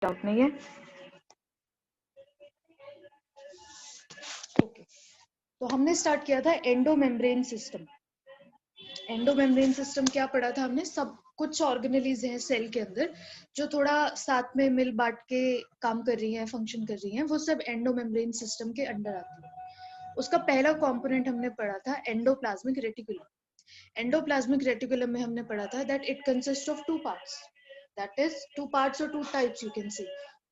Doubt नहीं है? Okay, तो हमने स्टार्ट किया था एंडोमेम्ब्रेन सिस्टम। एंडोमेम्ब्रेन सिस्टम क्या पढ़ा था हमने? सब कुछ ऑर्गेनेलीज हैं सेल के अंदर जो थोड़ा साथ में मिल बांट के काम कर रही हैं, फंक्शन कर रही हैं, वो सब एंडोमेम्ब्रेन सिस्टम के अंडर आती है। उसका पहला कंपोनेंट हमने पढ़ा था एंडोप्लाज्मिक रेटिकुलम। एंडोप्लाज्मिक रेटिकुलम में हमने पढ़ा था that it consist of two parts, that is two parts और two types you can see,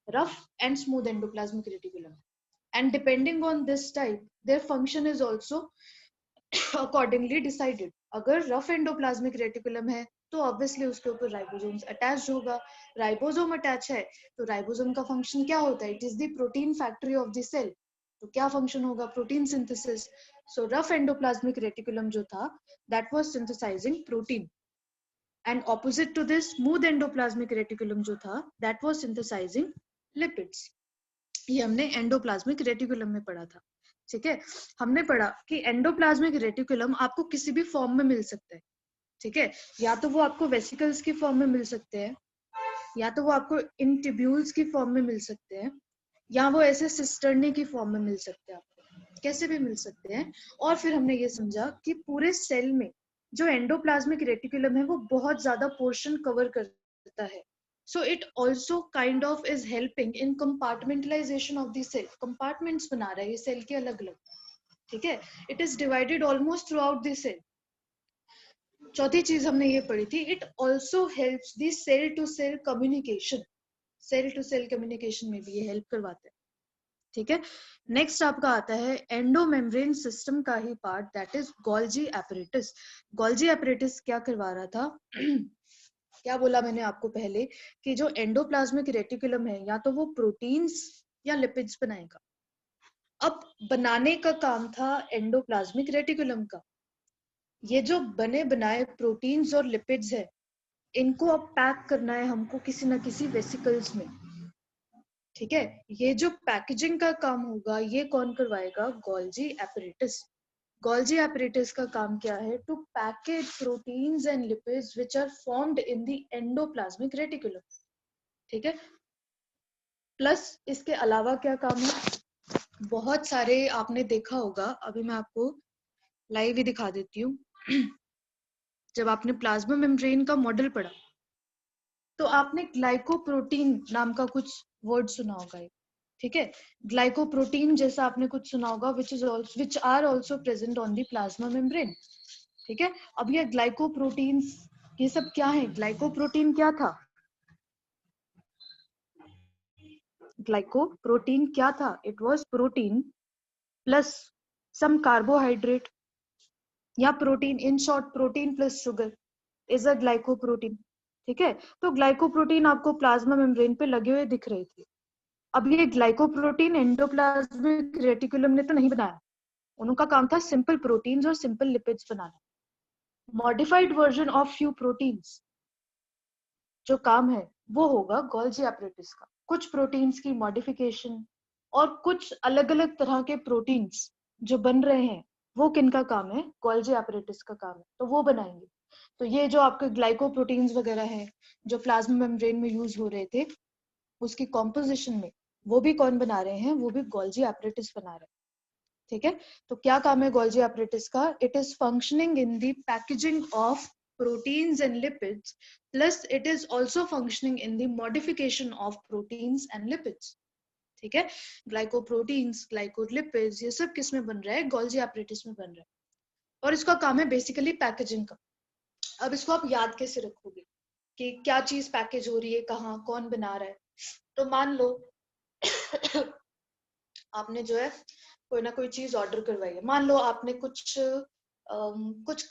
rough and smooth endoplasmic reticulum, and depending on this type their function is also accordingly decided। अगर rough endoplasmic reticulum है तो obviously उसके ऊपर ribosomes attach होगा। Ribosome attach है तो ribosome का फंक्शन क्या होता है? It is the protein factory of the cell. तो क्या फंक्शन होगा? Protein synthesis. So rough endoplasmic reticulum जो था that was synthesizing protein, and opposite to this smooth endoplasmic reticulum जो था दैट वाज सिंथेसाइजिंग लिपिड्स। ये हमने एंडोप्लाज्मिक रेटिकुलम में पढ़ा था। ठीक है, हमने पढ़ा कि एंडोप्लाज्मिक रेटिकुलम आपको किसी भी फॉर्म में मिल सकता है। ठीक है, या तो वो आपको वेसिकल्स की फॉर्म में मिल सकते हैं, या तो वो आपको इंटिब्यूल्स की फॉर्म में मिल सकते हैं, या वो ऐसे सिस्टर्नी की फॉर्म में मिल सकते हैं, आपको कैसे भी मिल सकते हैं। और फिर हमने ये समझा कि पूरे सेल में जो एंडोप्लाज्मिक रेटिकुलम है वो बहुत ज्यादा पोर्शन कवर करता है। So it also kind of is helping in compartmentalization of the cell। compartments बना रहा है ये सेल के अलग अलग। ठीक है, it is divided almost throughout the cell। चौथी चीज हमने ये पढ़ी थी, it also helps the cell to cell communication। Cell to cell communication में भी ये हेल्प करवाता है। ठीक है, नेक्स्ट आपका आता है एंडोमेम्ब्रेन सिस्टम का ही part that is Golgi apparatus. Golgi apparatus क्या करवा रहा था? क्या बोला मैंने आपको पहले कि जो एंडोप्लाज्मिक रेटिकुलम है या तो वो प्रोटीन्स या लिपिड्स बनाएगा। अब बनाने का काम था एंडोप्लाज्मिक रेटिकुलम का। ये जो बने बनाए प्रोटीन्स और लिपिड्स है इनको अब पैक करना है हमको किसी ना किसी वेसिकल्स में। ठीक है, ये जो पैकेजिंग का काम होगा ये कौन करवाएगा? Golgi apparatus. गोल्जी एपरेटस का काम क्या है? To package proteins and lipids which are formed in the endoplasmic reticulum. ठीक है, प्लस इसके अलावा क्या काम है? बहुत सारे आपने देखा होगा, अभी मैं आपको लाइव ही दिखा देती हूँ। जब आपने प्लाज्मा मेम्ब्रेन का मॉडल पढ़ा तो आपने ग्लाइकोप्रोटीन नाम का कुछ वर्ड सुना होगा। ठीक है, ग्लाइकोप्रोटीन जैसा आपने कुछ सुना होगा which are also present on the plasma membrane। ठीक है, अब ये ग्लाइकोप्रोटीन्स ये सब क्या है? ग्लाइकोप्रोटीन क्या था? ग्लाइकोप्रोटीन क्या था? It was protein plus some carbohydrate, या protein, in short protein plus sugar is a glycoprotein. ठीक है, तो ग्लाइकोप्रोटीन आपको प्लाज्मा मेम्ब्रेन पे लगे हुए दिख रहे थे। अब ये ग्लाइकोप्रोटीन एंडोप्लाज्मिक रेटिकुलम ने तो नहीं बनाया, उनका काम था सिंपल प्रोटीन्स और simple lipids banana. Modified version of few proteins जो काम है वो होगा गोल्जी एपरेटस का। कुछ प्रोटीन्स की मॉडिफिकेशन और कुछ अलग अलग तरह के प्रोटीन्स जो बन रहे हैं वो किनका काम है? गोल्जी एपरेटस का काम है, तो वो बनाएंगे। तो ये जो आपके ग्लाइकोप्रोटीन्स वगैरह हैं जो प्लाज्मा मेम्ब्रेन में यूज हो रहे थे उसकी कॉम्पोजिशन में वो भी कौन बना रहे हैं? वो भी गोल्जी एपरेटस बना रहे हैं। ठीक है, तो क्या काम है गोल्जी एपरेटस का? It is functioning in the packaging of proteins and lipids, plus it is also functioning in the modification of proteins and lipids। ठीक है, ग्लाइकोप्रोटीन्स, ग्लाइकोलिपिड्स ये सब किस में बन रहा है? गोल्जी एपरेटस में बन रहा है, और इसका काम है बेसिकली पैकेजिंग का। अब इसको आप याद कैसे रखोगे कि क्या चीज पैकेज हो रही है, कहाँ, कौन बना रहा है? तो मान लो आपने जो है कोई ना कोई चीज ऑर्डर करवाई है। मान लो आपने कुछ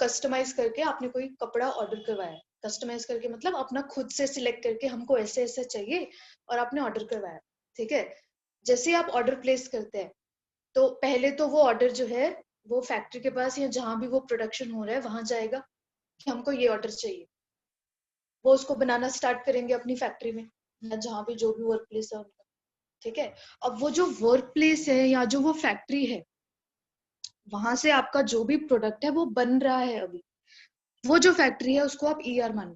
कस्टमाइज करके आपने कोई कपड़ा ऑर्डर करवाया। कस्टमाइज करके मतलब अपना खुद से सिलेक्ट करके हमको ऐसे ऐसे चाहिए और आपने ऑर्डर करवाया। ठीक है, जैसे आप ऑर्डर प्लेस करते हैं तो पहले तो वो ऑर्डर जो है वो फैक्ट्री के पास या जहां भी वो प्रोडक्शन हो रहा है वहां जाएगा कि हमको ये ऑर्डर चाहिए। वो उसको बनाना स्टार्ट करेंगे अपनी फैक्ट्री में या जहां भी जो भी वर्क प्लेस है उनका। ठीक है, अब वो जो वर्क प्लेस है या जो वो फैक्ट्री है वहां से आपका जो भी प्रोडक्ट है वो बन रहा है अभी, वो जो फैक्ट्री है उसको आप ईआर मानो।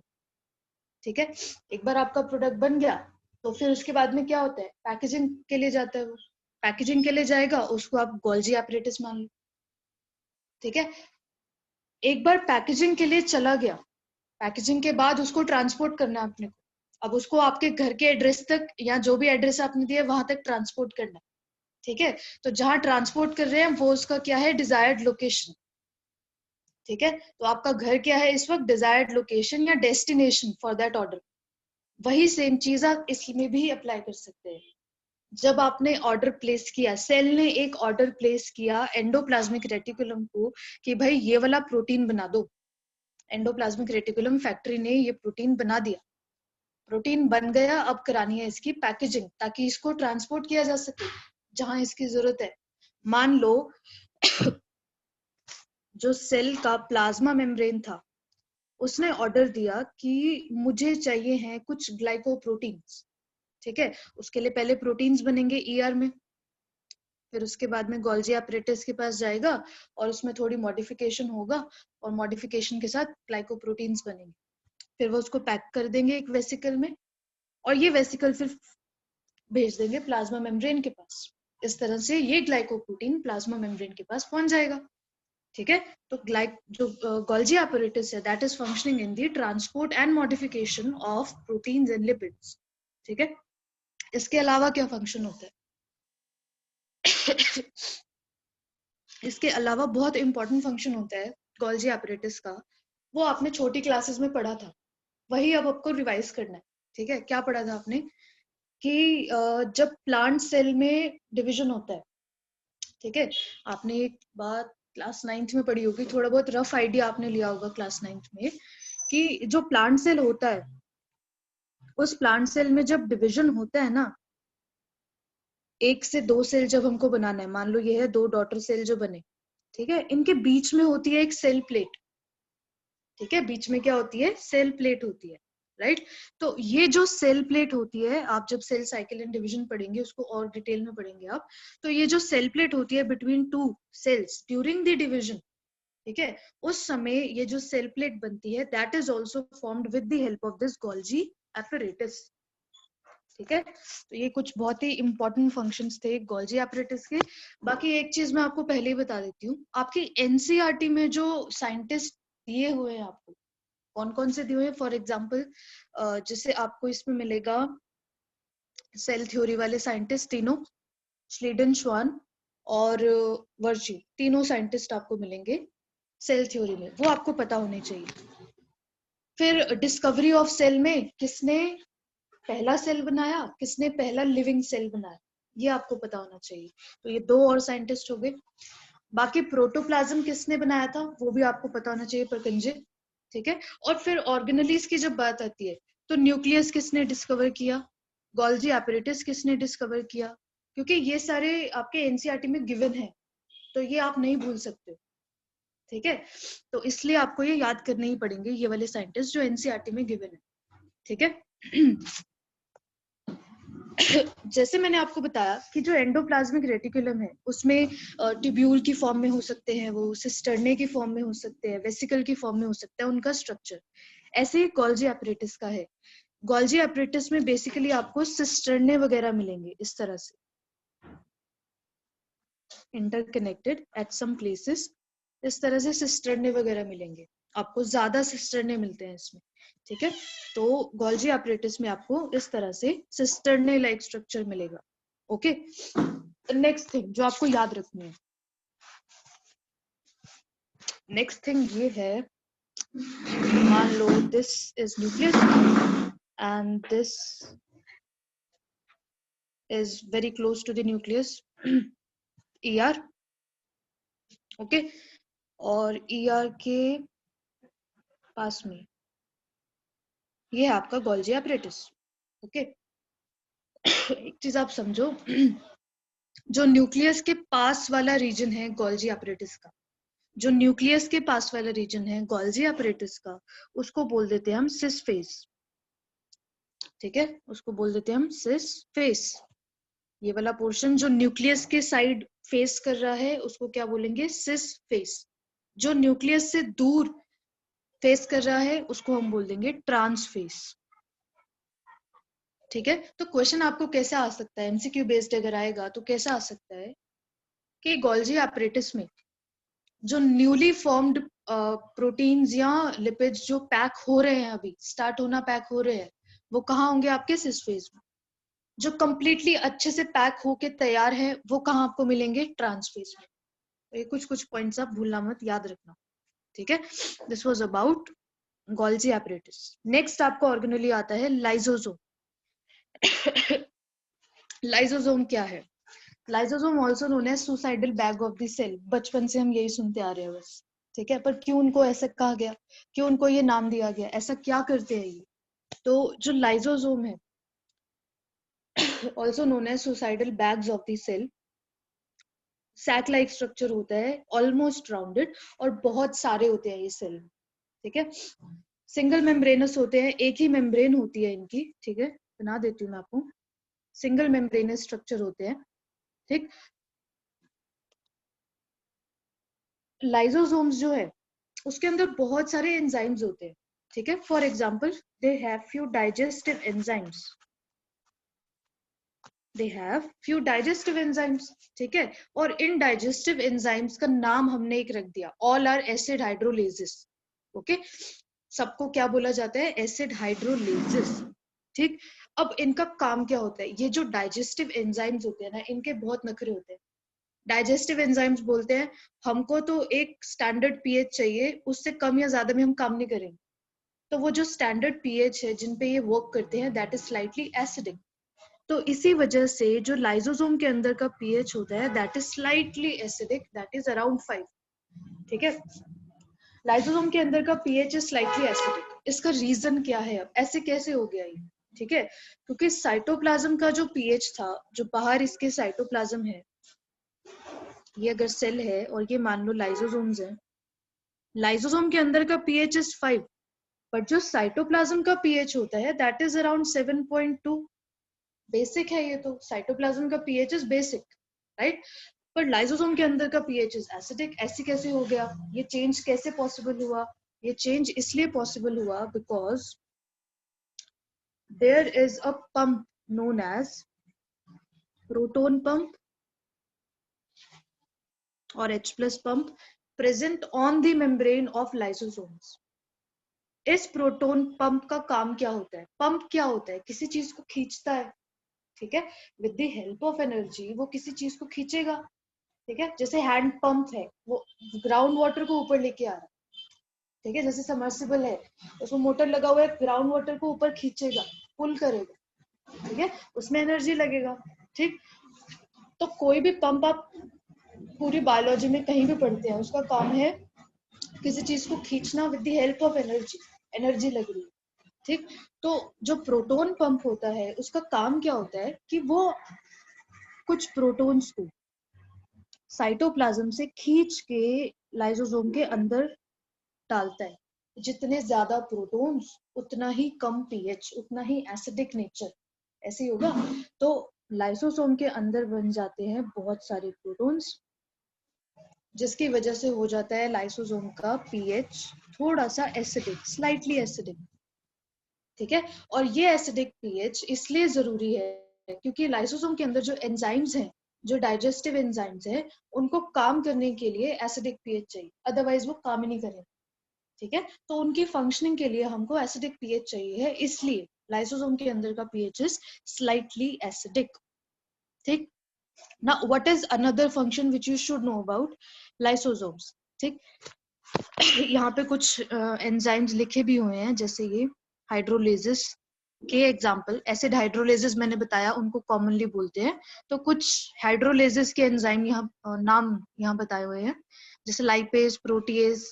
ठीक है, एक बार आपका प्रोडक्ट बन गया तो फिर उसके बाद में क्या होता है, पैकेजिंग के लिए जाता है वो, पैकेजिंग के लिए जाएगा, उसको आप गोल्जी एपरेटस मान लो, ठीक है। एक बार पैकेजिंग के लिए चला गया, पैकेजिंग के बाद उसको ट्रांसपोर्ट करना है अपने को, अब उसको आपके घर के एड्रेस तक या जो भी एड्रेस आपने दिया वहां तक ट्रांसपोर्ट करना है, ठीक है। तो जहां ट्रांसपोर्ट कर रहे हैं वो उसका क्या है, डिजायर्ड लोकेशन, ठीक है। तो आपका घर क्या है इस वक्त, डिजायर्ड लोकेशन या डेस्टिनेशन फॉर दैट ऑर्डर। वही सेम चीज आप इसमें भी अप्लाई कर सकते हैं। जब आपने ऑर्डर प्लेस किया, सेल ने एक ऑर्डर प्लेस किया एंडोप्लाज्मिक रेटिकुलम को कि भाई ये वाला प्रोटीन बना दो, एंडोप्लाज्मिक रेटिकुलम फैक्ट्री ने ये प्रोटीन बना दिया, प्रोटीन बन गया, अब करानी है इसकी पैकेजिंग ताकि इसको ट्रांसपोर्ट किया जा सके जहां इसकी जरूरत है। मान लो जो सेल का प्लाज्मा मेम्ब्रेन था, उसने ऑर्डर दिया कि मुझे चाहिए हैं कुछ ग्लाइकोप्रोटीन्स, ठीक है। उसके लिए पहले प्रोटीन्स बनेंगे ईआर में, फिर उसके बाद में गोल्जी एपरेटस के पास जाएगा और उसमें थोड़ी मॉडिफिकेशन होगा और मॉडिफिकेशन के साथ ग्लाइकोप्रोटीन्स बनेंगे, फिर वो उसको पैक कर देंगे एक वेसिकल में और ये वेसिकल फिर भेज देंगे प्लाज्मा मेम्ब्रेन के पास। इस तरह से ये ग्लाइकोप्रोटीन प्लाज्मा मेम्ब्रेन के पास पहुंच जाएगा, ठीक है। तो जो गोल्जी एपरेटस है that is functioning in the transport and modification of proteins and lipids, ठीक है। इसके अलावा क्या फंक्शन होता है इसके अलावा बहुत इंपॉर्टेंट फंक्शन होता है गोल्जी एपरेटस का, वो आपने छोटी क्लासेस में पढ़ा था, वही अब आपको रिवाइज करना है, ठीक है। क्या पढ़ा था आपने कि जब प्लांट सेल में डिवीजन होता है, ठीक है, आपने एक बात क्लास 9th में पढ़ी होगी, थोड़ा बहुत रफ आइडिया आपने लिया होगा क्लास 9th में, कि जो प्लांट सेल होता है उस प्लांट सेल में जब डिवीजन होता है ना, 1 से 2 सेल जब हमको बनाना है, मान लो ये है 2 डॉटर सेल जो बने, ठीक है, इनके बीच में होती है एक सेल प्लेट, ठीक है, बीच में क्या होती है, सेल प्लेट होती है, राइट। तो ये जो सेल प्लेट होती है, आप जब सेल साइकिल एंड डिवीजन पढ़ेंगे उसको और डिटेल में पढ़ेंगे आप, तो ये जो सेल प्लेट होती है between 2 cells during the division, ठीक है, उस समय ये जो सेल प्लेट बनती है that is also formed with the help of this Golgi apparatus, ठीक है। तो ये कुछ बहुत ही इंपॉर्टेंट फंक्शंस थे गोल्जी एपरेटस के। बाकी एक चीज मैं आपको पहले ही बता देती हूँ, आपकी एनसीईआरटी में जो साइंटिस्ट दिए हुए हैं आपको, कौन कौन से दिए हुए हैं, फॉर एग्जाम्पल जैसे आपको इसमें मिलेगा सेल थ्योरी वाले साइंटिस्ट तीनों, श्लीडन, श्वान और वर्जी, तीनों साइंटिस्ट आपको मिलेंगे सेल थ्योरी में, वो आपको पता होने चाहिए। फिर डिस्कवरी ऑफ सेल में किसने पहला सेल बनाया, किसने पहला लिविंग सेल बनाया, ये आपको पता होना चाहिए। तो ये 2 और साइंटिस्ट हो गए। बाकी प्रोटोप्लाज्म किसने बनाया था वो भी आपको पता होना चाहिए, परकंजे, ठीक है। और फिर ऑर्गेनेलिज की जब बात आती है तो न्यूक्लियस किसने डिस्कवर किया, गोल्जी एपरेटस किसने डिस्कवर किया, क्योंकि ये सारे आपके एनसीईआरटी में गिवन है, तो ये आप नहीं भूल सकते, ठीक है। तो इसलिए आपको ये याद करने ही पड़ेंगे ये वाले साइंटिस्ट जो एनसीईआरटी में गिवन है, ठीक है। जैसे मैंने आपको बताया कि जो एंडोप्लाज्मिक रेटिकुलम है उसमें ट्यूब्यूल की फॉर्म में हो सकते हैं, वो सिस्टर्ने की फॉर्म में हो सकते हैं, वेसिकल की फॉर्म में हो सकता है उनका स्ट्रक्चर, ऐसे ही गोल्जी एपरेटस का है। गोल्जी एपरेटस में बेसिकली आपको सिस्टर्ने वगैरह मिलेंगे इस तरह से, इंटरकनेक्टेड एट सम प्लेसेस, इस तरह से सिस्टर्ने वगैरह मिलेंगे आपको, ज्यादा सिस्टर्ने मिलते हैं इसमें, ठीक है। तो गोल्जी एपरेटस में आपको इस तरह से सिस्टर्ने लाइक स्ट्रक्चर मिलेगा, ओके। नेक्स्ट थिंग जो आपको याद रखनी है, नेक्स्ट थिंग ये है, मान लो this is nucleus and this is very close to the nucleus, ER, okay, और ईआर के पास में ये है आपका गोल्जी एपरेटस, ओके। एक चीज आप समझो, जो न्यूक्लियस के पास वाला रीजन है गोल्जी एपरेटस का, जो न्यूक्लियस के पास वाला रीजन है गोल्जी एपरेटस का, उसको बोल देते हैं हम सिस फेस, ठीक है, उसको बोल देते हैं हम सिस फेस। ये वाला पोर्शन जो न्यूक्लियस के साइड फेस कर रहा है उसको क्या बोलेंगे, सिस फेस। जो न्यूक्लियस से दूर फेस कर रहा है उसको हम बोल देंगे ट्रांस फेस, ठीक है, तो क्वेश्चन आपको कैसे आ सकता है, एमसीक्यू बेस्ड अगर आएगा तो कैसा आ सकता है कि गोल्जी एपरेटिस में जो न्यूली फॉर्म्ड प्रोटीन्स या लिपिड्स जो पैक हो रहे हैं, अभी स्टार्ट होना पैक हो रहे हैं, वो कहाँ होंगे आपके सिस फेज में। जो कंप्लीटली अच्छे से पैक होके तैयार है वो कहाँ आपको मिलेंगे, ट्रांस फेज में। तो ये कुछ कुछ पॉइंट्स आप भूलना मत, याद रखना, ठीक है। This was about Golgi apparatus. Next आपको ऑर्गेनेली आता है लाइसोसोम। लाइसोसोम क्या है? Lysosome also known as suicidal bag of the cell. बचपन से हम यही सुनते आ रहे हैं बस, ठीक है। पर क्यों उनको ऐसा कहा गया, क्यों उनको ये नाम दिया गया, ऐसा क्या करते हैं ये? तो जो लाइसोसोम है, also known as suicidal bags of the cell, sac like structure होता है, ऑलमोस्ट राउंडेड, और बहुत सारे होते हैं ये सेल, ठीक है। सिंगल मेम्ब्रेनस होते हैं, एक ही मेम्ब्रेन होती है इनकी, ठीक है, बना देती हूँ मैं आपको। सिंगल मेम्ब्रेनस स्ट्रक्चर होते हैं, ठीक। लाइसोसोम्स जो है उसके अंदर बहुत सारे एंजाइम्स होते हैं, ठीक है। For example they have few digestive enzymes, they have few digestive enzymes, ठीक है। और इन डाइजेस्टिव एंजाइम्स का नाम हमने एक रख दिया, all are acid hydrolases, okay. सबको क्या बोला जाता है, एसिड हाइड्रोलेसिस, ठीक। अब इनका काम क्या होता है, ये जो डाइजेस्टिव एंजाइम्स होते हैं ना, इनके बहुत नखरे होते हैं। डाइजेस्टिव एंजाइम्स बोलते हैं हमको तो एक स्टैंडर्ड पीएच चाहिए, उससे कम या ज्यादा में हम काम नहीं करेंगे। तो वो जो स्टैंडर्ड पीएच है जिन पे ये वर्क करते हैं, दैट इज स्लाइटली एसिडिक। तो इसी वजह से जो लाइसोसोम के अंदर का पीएच होता है that is slightly acidic, that is around 5, ठीक है। लाइसोसोम के अंदर का पीएच इज स्लाइटली एसिडिक। इसका रीजन क्या है, अब ऐसे कैसे हो गया ये, ठीक है। क्योंकि साइटोप्लाज्म का जो पीएच था, जो बाहर इसके साइटोप्लाज्म है, ये अगर सेल है और ये मान लो लाइसोसोम्स है, लाइसोसोम के अंदर का पीएच इज 5, बट जो साइटोप्लाज्म का पीएच होता है दैट इज अराउंड 7.2। बेसिक है ये तो, साइटोप्लाज्म का पीएच इज बेसिक, राइट। पर लाइसोसोम के अंदर का पीएच इज एसिडिक। ऐसे कैसे हो गया, ये चेंज कैसे पॉसिबल हुआ? ये चेंज इसलिए पॉसिबल हुआ because there is a pump known as proton pump और H+ pump present on the membrane of lysosomes. इस प्रोटोन पंप का काम क्या होता है? पंप क्या होता है, किसी चीज को खींचता है, ठीक है। With the help of energy वो किसी चीज को खींचेगा, ठीक है। जैसे हैंड पंप है, वो ग्राउंड वाटर को ऊपर लेके आ रहा है, ठीक है। जैसे समर्सिबल है, उसमें मोटर लगा हुआ है, ग्राउंड वाटर को ऊपर खींचेगा, पुल करेगा, ठीक है, उसमें एनर्जी लगेगा, ठीक। तो कोई भी पंप आप पूरी बायोलॉजी में कहीं भी पढ़ते हैं, उसका काम है किसी चीज को खींचना with the help of energy, energy लग रही है, ठीक। तो जो प्रोटोन पंप होता है उसका काम क्या होता है कि वो कुछ प्रोटॉन्स को साइटोप्लाज्म से खींच के लाइसोसोम के अंदर डालता है। जितने ज्यादा प्रोटॉन्स उतना ही कम पीएच, उतना ही एसिडिक नेचर, ऐसे ही होगा। तो लाइसोसोम के अंदर बन जाते हैं बहुत सारे प्रोटॉन्स, जिसकी वजह से हो जाता है लाइसोसोम का पीएच थोड़ा सा एसिडिक, स्लाइटली एसिडिक, ठीक है। और ये एसिडिक पीएच इसलिए जरूरी है क्योंकि लाइसोसोम के अंदर जो एंजाइम्स हैं, जो डाइजेस्टिव एंजाइम्स हैं, उनको काम करने के लिए एसिडिक पीएच चाहिए, अदरवाइज वो काम ही नहीं करेंगे, ठीक है। तो उनकी फंक्शनिंग के लिए हमको एसिडिक पीएच चाहिए है, इसलिए लाइसोसोम के अंदर का पीएच इज स्लाइटली एसिडिक, ठीक। Now, what is another function which you should know about lysosomes? ठीक, यहाँ पे कुछ एंजाइम्स लिखे भी हुए हैं, जैसे ये हाइड्रोलेसिस के एग्जांपल, एसिड हाइड्रोलेसिस मैंने बताया, उनको कॉमनली बोलते हैं। तो कुछ हाइड्रोलेसिस के एंजाइम यहाँ नाम यहाँ बताए हुए हैं, जैसे लाइपेज, प्रोटीएज,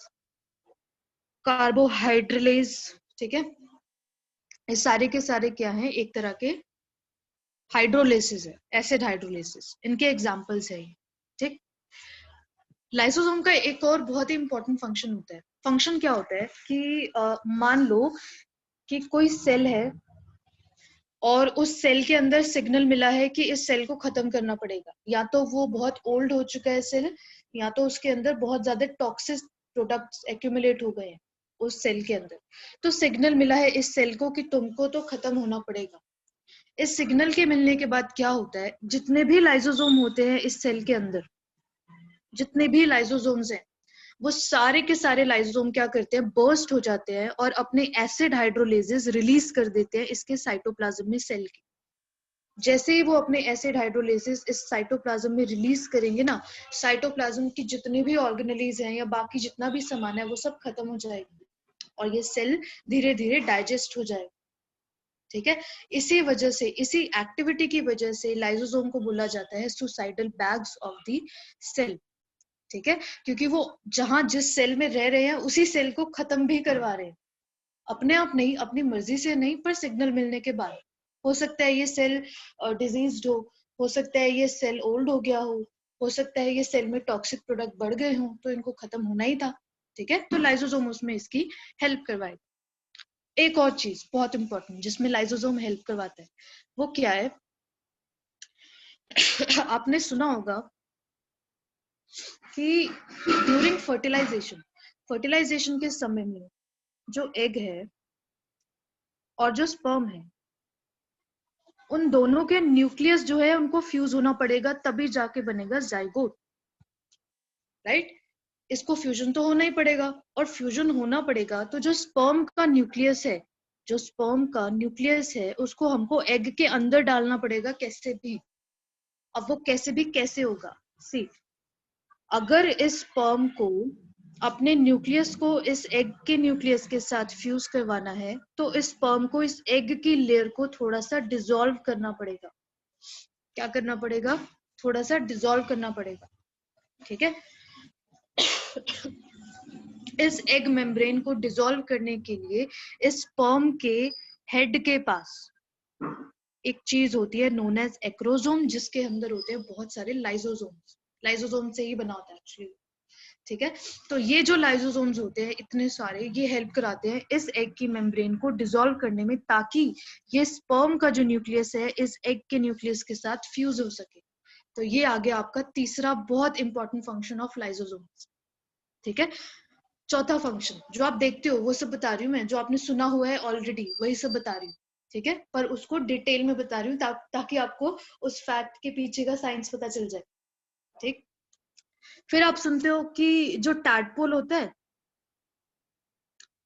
कार्बोहाइड्रेलेज, ठीक है। ये सारे के सारे क्या हैं, एक तरह के हाइड्रोलेसिस है, एसिड हाइड्रोलेसिस, इनके एग्जांपल्स है ये, ठीक। लाइसोसोम का एक और बहुत ही इंपॉर्टेंट फंक्शन होता है। फंक्शन क्या होता है कि मान लो कि कोई सेल है और उस सेल के अंदर सिग्नल मिला है कि इस सेल को खत्म करना पड़ेगा, या तो वो बहुत ओल्ड हो चुका है सेल, या तो उसके अंदर बहुत ज्यादा टॉक्सिक प्रोडक्ट्स एक्यूमुलेट हो गए हैं उस सेल के अंदर। तो सिग्नल मिला है इस सेल को कि तुमको तो खत्म होना पड़ेगा। इस सिग्नल के मिलने के बाद क्या होता है, जितने भी लाइसोसोम होते हैं इस सेल के अंदर, जितने भी लाइसोसोम्स हैं, वो सारे के सारे लाइसोसोम क्या करते हैं, बर्स्ट हो जाते हैं और अपने एसिड हाइड्रोलेजेस रिलीज कर देते हैं इसके साइटोप्लाज्म में सेल के। जैसे ही वो अपने एसिड हाइड्रोलेसिस इस साइटोप्लाज्म में रिलीज करेंगे ना, साइटोप्लाज्म की जितनी भी ऑर्गेनेलीज हैं या बाकी जितना भी सामान है वो सब खत्म हो जाएगी और ये सेल धीरे धीरे डाइजेस्ट हो जाएगा। ठीक है, इसी वजह से, इसी एक्टिविटी की वजह से लाइसोसोम को बोला जाता है suicidal bags of the cell. ठीक है, क्योंकि वो जहां जिस सेल में रह रहे हैं उसी सेल को खत्म भी करवा रहे हैं, अपने आप नहीं, अपनी मर्जी से नहीं, पर सिग्नल मिलने के बाद। हो सकता है ये सेल डिजीज्ड हो सकता है ये सेल ओल्ड हो गया हो सकता है ये सेल में टॉक्सिक प्रोडक्ट बढ़ गए हों, तो इनको खत्म होना ही था। ठीक है, तो लाइसोसोम उसमें इसकी हेल्प करवाए। एक और चीज बहुत इंपॉर्टेंट जिसमें लाइसोसोम हेल्प करवाता है, वो क्या है आपने सुना होगा कि ड्यूरिंग फर्टिलाइजेशन, फर्टिलाइजेशन के समय में जो एग है और जो स्पर्म है, उन दोनों के न्यूक्लियस जो है उनको फ्यूज होना पड़ेगा, तभी जाके बनेगा जाइगोट। राइट, इसको फ्यूजन तो होना ही पड़ेगा, और फ्यूजन होना पड़ेगा तो जो स्पर्म का न्यूक्लियस है, जो स्पर्म का न्यूक्लियस है उसको हमको एग के अंदर डालना पड़ेगा कैसे भी। अब वो कैसे भी कैसे होगा, सी, अगर इस स्पर्म को अपने न्यूक्लियस को इस एग के न्यूक्लियस के साथ फ्यूज करवाना है, तो इस स्पर्म को इस एग की लेयर को थोड़ा सा डिसॉल्व करना पड़ेगा। क्या करना पड़ेगा, थोड़ा सा डिसॉल्व करना पड़ेगा। ठीक है, इस एग मेम्ब्रेन को डिसॉल्व करने के लिए इस स्पर्म के हेड के पास एक चीज होती है नोन एज एक्रोसोम, जिसके अंदर होते हैं बहुत सारे लाइसोसोम्स। लाइसोसोम से ही बना होता है एक्चुअली। ठीक है, तो ये जो लाइसोसोम्स होते हैं इतने सारे, ये हेल्प कराते हैं इस एग की मेम्ब्रेन को डिसॉल्व करने में, ताकि ये स्पर्म का जो न्यूक्लियस है इस एग के न्यूक्लियस के साथ फ्यूज हो सके। तो ये आ गया आपका तीसरा बहुत इंपॉर्टेंट फंक्शन ऑफ लाइसोसोम्स। ठीक है, चौथा फंक्शन जो आप देखते हो वो सब बता रही हूँ मैं, जो आपने सुना हुआ है ऑलरेडी वही सब बता रही हूँ। ठीक है, पर उसको डिटेल में बता रही हूँ ताकि आपको उस फैक्ट के पीछे का साइंस पता चल जाए। ठीक, फिर आप सुनते हो कि जो टैडपोल होता है,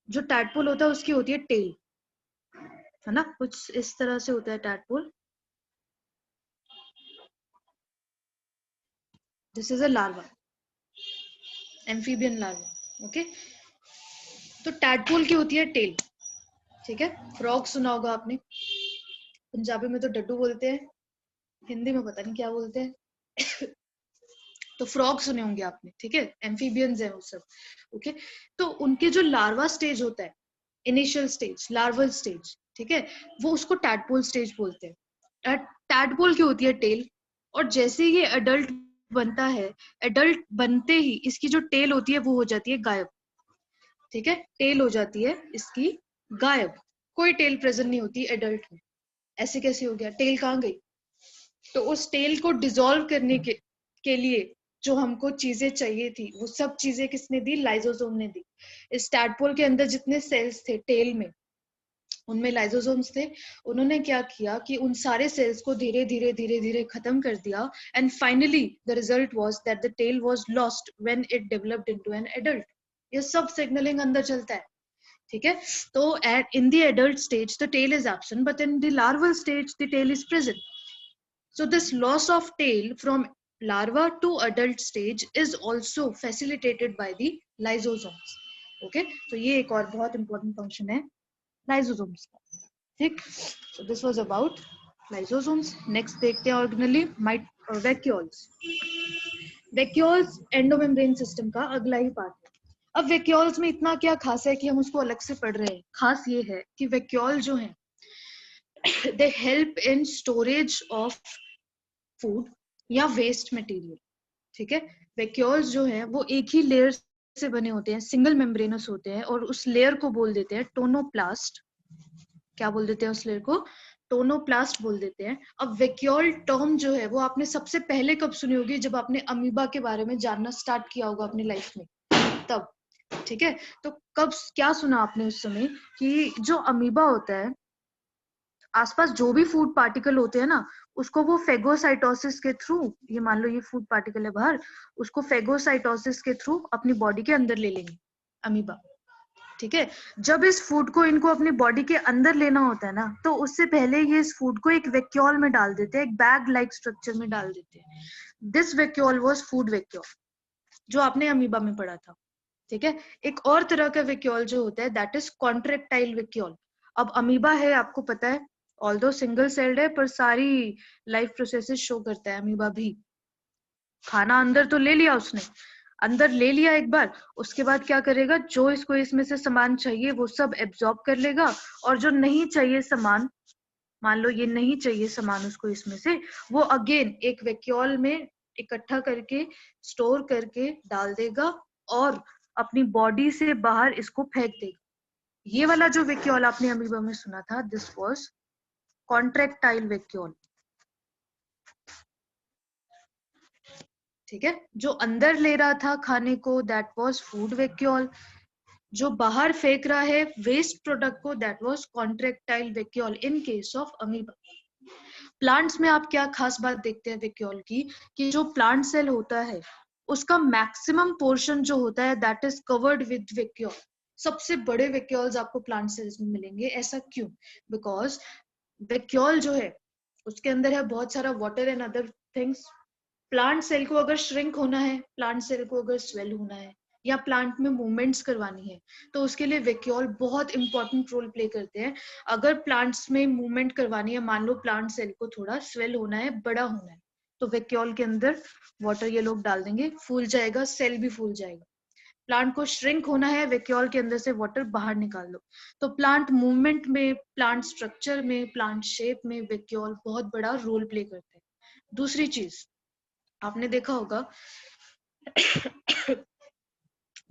जो टैडपोल होता है उसकी होती है टेल, है ना, कुछ इस तरह से होता है tadpole. This is a larva, amphibian larva. Okay, तो टैडपोल की होती है टेल। ठीक है, फ्रॉग सुना होगा आपने, पंजाबी में तो डड्डू बोलते हैं, हिंदी में पता नहीं क्या बोलते हैं तो फ्रॉग सुने होंगे आपने। ठीक है, एम्फीबियंस है वो सब। ओके, तो उनके जो लार्वा स्टेज होता है, इनिशियल स्टेज, लार्वल स्टेज, ठीक है, वो उसको टैडपोल स्टेज बोलते हैं। टैडपोल की होती है टेल, और जैसे ये अडल्ट बनता है, एडल्ट बनते ही इसकी जो टेल होती है वो हो जाती है गायब। ठीक है, टेल हो जाती है इसकी गायब, कोई टेल प्रेजेंट नहीं होती एडल्ट में। ऐसे कैसे हो गया, टेल कहाँ गई? तो उस टेल को डिसॉल्व करने के लिए जो हमको चीजें चाहिए थी, वो सब चीजें किसने दी, लाइसोसोम ने दी। इस टैडपोल के अंदर जितने सेल्स थे टेल में, उनमें लाइसोसोम्स थे। उन्होंने क्या किया कि उन सारे सेल्स को धीरे धीरे धीरे धीरे खत्म कर दिया, and finally the result was that the tail was lost when it developed into an adult. ये सब सिग्नलिंग अंदर चलता है। ठीक है, तो in the adult stage the tail is absent, but in the larval stage the tail is present. So this loss of tail from larva to adult stage is also facilitated by the lysosomes. Okay, तो ये एक और बहुत important function है lysosomes का। ठीक, so this was about lysosomes. Next देखते हैं organelle vacuoles. Vacuoles endomembrane system का अगला ही पार्ट है। अब वैक्यूल्स में इतना क्या खास है कि हम उसको अलग से पढ़ रहे हैं? खास ये है कि वैक्यूल जो है they help in storage of food या वेस्ट मटेरियल। ठीक है, वैक्यूल्स जो है वो एक ही लेयर से बने होते हैं, सिंगल मेम्ब्रेनस होते हैं, और उस लेयर को बोल देते हैं टोनोप्लास्ट। क्या बोल देते हैं उस लेयर को? टोनोप्लास्ट बोल देते हैं। अब वैक्यूल टर्म जो है वो आपने सबसे पहले कब सुनी होगी? जब आपने अमीबा के बारे में जानना स्टार्ट किया होगा अपनी लाइफ में, तब। ठीक है, तो कब क्या सुना आपने उस समय कि जो अमीबा होता है आसपास जो भी फूड पार्टिकल होते हैं ना, उसको वो फेगोसाइटोसिस के थ्रू, ये मान लो ये फूड पार्टिकल है बाहर, उसको फेगोसाइटोसिस के थ्रू अपनी बॉडी के अंदर ले लेंगे अमीबा। ठीक है, जब इस फूड को इनको अपनी बॉडी के अंदर लेना होता है ना, तो उससे पहले ये इस फूड को एक वैक्यूल में डाल देते हैं, एक बैग लाइक स्ट्रक्चर में डाल देते हैं। This vacuole was food vacuole, जो आपने अमीबा में पढ़ा था। ठीक है, एक और तरह का वैक्यूल जो होता है दैट इज कॉन्ट्रेक्टाइल वैक्यूल। अब अमीबा है, आपको पता है, ऑल्दो सिंगल सेल्ड है पर सारी लाइफ प्रोसेसेस शो करता है अमीबा भी। खाना अंदर तो ले लिया उसने, अंदर ले लिया एक बार, उसके बाद क्या करेगा, जो इसको इसमें से सामान चाहिए वो सब एब्जॉर्ब कर लेगा, और जो नहीं चाहिए सामान, मान लो ये नहीं चाहिए सामान उसको इसमें से, वो अगेन एक वैक्यूल में इकट्ठा करके स्टोर करके डाल देगा और अपनी बॉडी से बाहर इसको फेंक देगा। ये वाला जो वैक्यूल आपने अमीबा में सुना था, दिस वाज कॉन्ट्रेक्टाइल वैक्यूल। ठीक है, जो अंदर ले रहा था खाने को दैट वाज फूड वैक्यूल, जो बाहर फेंक रहा है वेस्ट प्रोडक्ट को that was contractile vacuole in case of amoeba. Plants में आप क्या खास बात देखते हैं वैक्यूल की, कि जो प्लांट सेल होता है उसका मैक्सिमम पोर्शन जो होता है that is covered with vacuole. सबसे बड़े वैक्यूल्स आपको प्लांट सेल्स में मिलेंगे। ऐसा क्यों? बिकॉज वैक्यूल जो है उसके अंदर है बहुत सारा water and other things. Plant cell को अगर श्रिंक होना है, प्लांट सेल को अगर स्वेल होना है, या प्लांट में मूवमेंट्स करवानी है, तो उसके लिए वैक्यूल बहुत इंपॉर्टेंट रोल प्ले करते हैं। अगर प्लांट्स में मूवमेंट करवानी है, मान लो प्लांट सेल को थोड़ा स्वेल होना है, बड़ा होना है, तो वैक्यूल के अंदर वाटर ये लोग डाल देंगे, फूल जाएगा, सेल भी फूल जाएगा। प्लांट को श्रिंक होना है, वैक्यूल के अंदर से वाटर बाहर निकाल दो। तो प्लांट मूवमेंट में, प्लांट स्ट्रक्चर में, प्लांट शेप में वैक्यूल बहुत बड़ा रोल प्ले करते हैं। दूसरी चीज आपने देखा होगा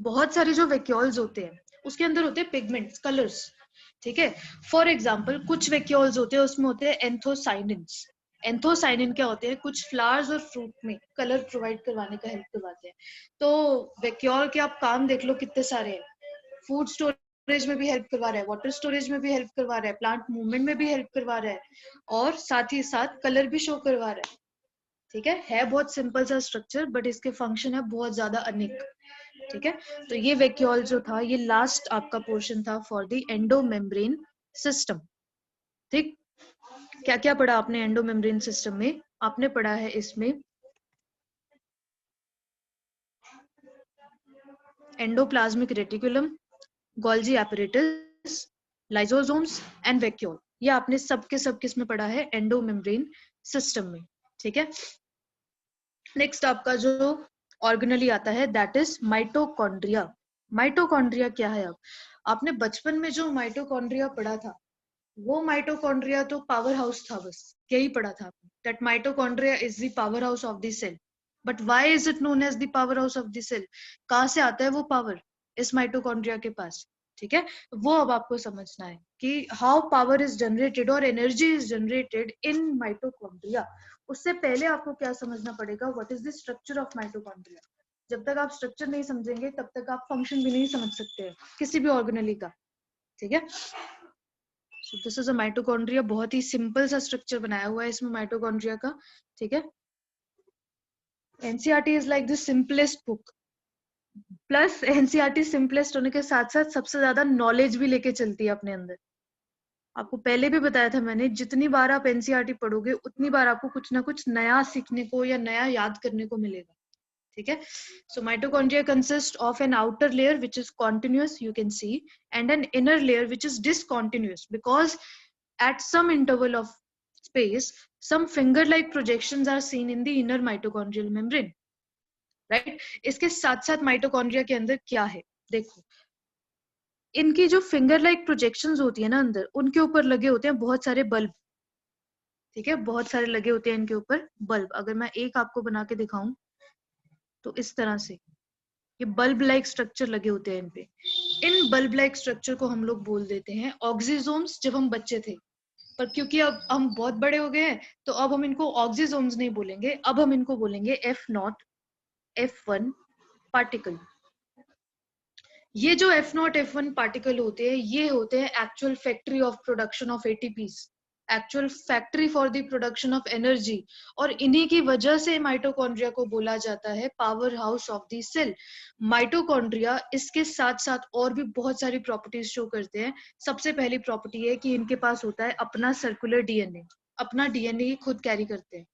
बहुत सारे जो वैक्यूल्स होते हैं उसके अंदर होते हैं पिगमेंट्स, कलर्स। ठीक है, फॉर एग्जांपल कुछ वैक्यूल्स होते हैं उसमें होते हैं एंथोसाइनिन्स। एंथोसाइनिन क्या होते हैं, कुछ फ्लावर्स और फ्रूट में कलर प्रोवाइड करवाने का हेल्प करवाते हैं। तो वैक्यूल के आप काम देख लो कितने सारे हैं। फूड स्टोरेज में भी हेल्प करवा रहा है, वाटर स्टोरेज में भी हेल्प करवा रहा है, प्लांट मूवमेंट में भी हेल्प करवा रहा है, और साथ ही साथ कलर भी शो करवा रहा है। ठीक है बहुत सिंपल सा स्ट्रक्चर, बट इसके फंक्शन है बहुत ज्यादा अनेक। ठीक है, तो ये वैक्यूल जो था, ये लास्ट आपका पोर्शन था फॉर द एंडोमेम्ब्रेन सिस्टम। ठीक, क्या क्या पढ़ा आपने एंडोमेम्ब्रेन सिस्टम में? आपने पढ़ा है इसमें endoplasmic reticulum, Golgi apparatus, lysosomes and vacuole. ये आपने सबके सब किसमें पढ़ा है? एंडोमेम्ब्रेन सिस्टम में। ठीक है, नेक्स्ट आपका जो ऑर्गेनली आता है दैट इज माइटोकॉन्ड्रिया। माइटोकॉन्ड्रिया क्या है? अब आपने बचपन में जो माइटोकॉन्ड्रिया पढ़ा था, वो माइटोकॉन्ड्रिया तो पावर हाउस था, बस यही पढ़ा था आपने, that mitochondria is the power house of the cell. But why is it known as the power house of the cell? कहाँ से आता है वो पावर इस माइटोकॉन्ड्रिया के पास? ठीक है, वो अब आपको समझना है कि हाउ पावर इज जनरेटेड और energy is generated in mitochondria. उससे पहले आपको क्या समझना पड़ेगा, what is the structure of mitochondria. जब तक आप स्ट्रक्चर नहीं समझेंगे तब तक आप फंक्शन भी नहीं समझ सकते हैं किसी भी ऑर्गेनली का। ठीक है, so this is a mitochondria. बहुत ही सिंपल सा स्ट्रक्चर बनाया हुआ है इसमें माइटोकॉन्ड्रिया का। ठीक है, NCERT is like the simplest book, plus NCERT simplest होने के साथ साथ सबसे ज्यादा नॉलेज भी लेके चलती है अपने अंदर। आपको पहले भी बताया था मैंने, जितनी बार आप एनसीईआरटी पढ़ोगे उतनी बार आपको कुछ ना कुछ नया सीखने को या नया याद करने को मिलेगा। ठीक है, so mitochondria consist of an outer layer which is continuous, you can see, and an inner layer which is discontinuous, because at some interval of space some finger like projections are seen in the inner mitochondrial membrane, right? इसके साथ साथ mitochondria के अंदर क्या है देखो, इनकी जो फिंगर लाइक प्रोजेक्शंस होती है ना अंदर, उनके ऊपर लगे होते हैं बहुत सारे बल्ब। ठीक है, बहुत सारे लगे होते हैं इनके ऊपर बल्ब। अगर मैं एक आपको बना के दिखाऊं तो इस तरह से ये बल्ब लाइक स्ट्रक्चर लगे होते हैं इन पे। इन बल्ब लाइक स्ट्रक्चर को हम लोग बोल देते हैं ऑक्सीजोम्स जब हम बच्चे थे, पर क्योंकि अब हम बहुत बड़े हो गए हैं तो अब हम इनको ऑक्सीजोम्स नहीं बोलेंगे, अब हम इनको बोलेंगे F0, F1 पार्टिकल। ये जो F0, F1 पार्टिकल होते हैं, ये होते हैं actual factory of production of ATPs. Actual factory for the production of energy, और इन्हीं की वजह से माइटोकॉन्ड्रिया को बोला जाता है power house of the cell. Mitochondria इसके साथ साथ और भी बहुत सारी प्रॉपर्टीज शो करते हैं। सबसे पहली प्रॉपर्टी है कि इनके पास होता है अपना सर्कुलर डीएनए, अपना डीएनए खुद कैरी करते हैं।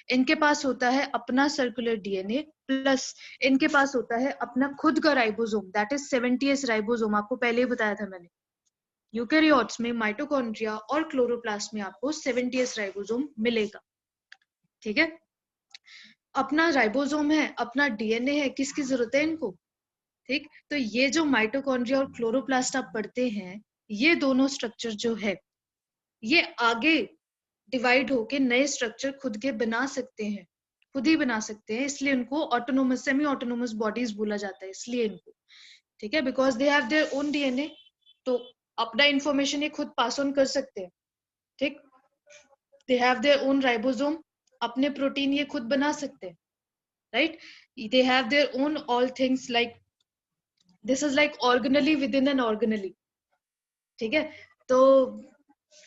इनके पास होता है अपना सर्कुलर डीएनए, प्लस इनके पास होता है अपना खुद का ribosome, that is 70s ribosome. आपको पहले ही बताया था मैंने, यूकेरियोट्स में, माइटोकॉन्ड्रिया और क्लोरोप्लास्ट में आपको 70s राइबोसोम मिलेगा। ठीक है, अपना राइबोसोम है, अपना डीएनए है, किसकी जरूरत है इनको? ठीक, तो ये जो माइटोकॉन्ड्रिया और क्लोरोप्लास्ट आप पढ़ते हैं, ये दोनों स्ट्रक्चर जो है ये आगे डिवाइड होके नए स्ट्रक्चर खुद के बना सकते हैं, खुद ही बना सकते हैं, इसलिए उनको ऑटोनोमस, सेमी ऑटोनोमस बॉडीज बोला जाता है, इसलिए इनको। ठीक है, because they have their own DNA, तो अपना इंफॉर्मेशन ये खुद पास ऑन कर सकते हैं। ठीक, they have their own ribosome, अपने प्रोटीन ये खुद बना सकते हैं, right. They have their own all things, like this is like organelle within an organelle. ठीक है, तो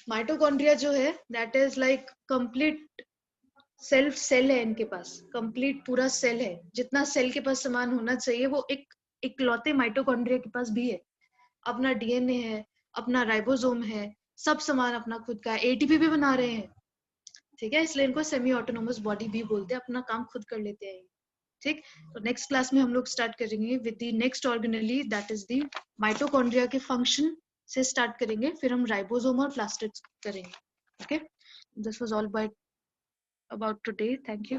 माइटोकॉन्ड्रिया जो है that is like complete self cell है, इनके पास कंप्लीट पूरा सेल है, जितना सेल के पास सामान होना चाहिए वो एक इकलौते माइटोकॉन्ड्रिया के पास भी है। अपना डीएनए है, अपना राइबोसोम है, सब सामान अपना खुद का है, एटीपी भी बना रहे हैं। ठीक है, इसलिए इनको सेमी ऑटोनोमस बॉडी भी बोलते हैं, अपना काम खुद कर लेते हैं। ठीक, तो नेक्स्ट क्लास में हम लोग स्टार्ट करेंगे with the next organelle, that is the mitochondria के फंक्शन से स्टार्ट करेंगे, फिर हम राइबोसोम और प्लास्टिड्स करेंगे। Okay, this was all about today. Thank you.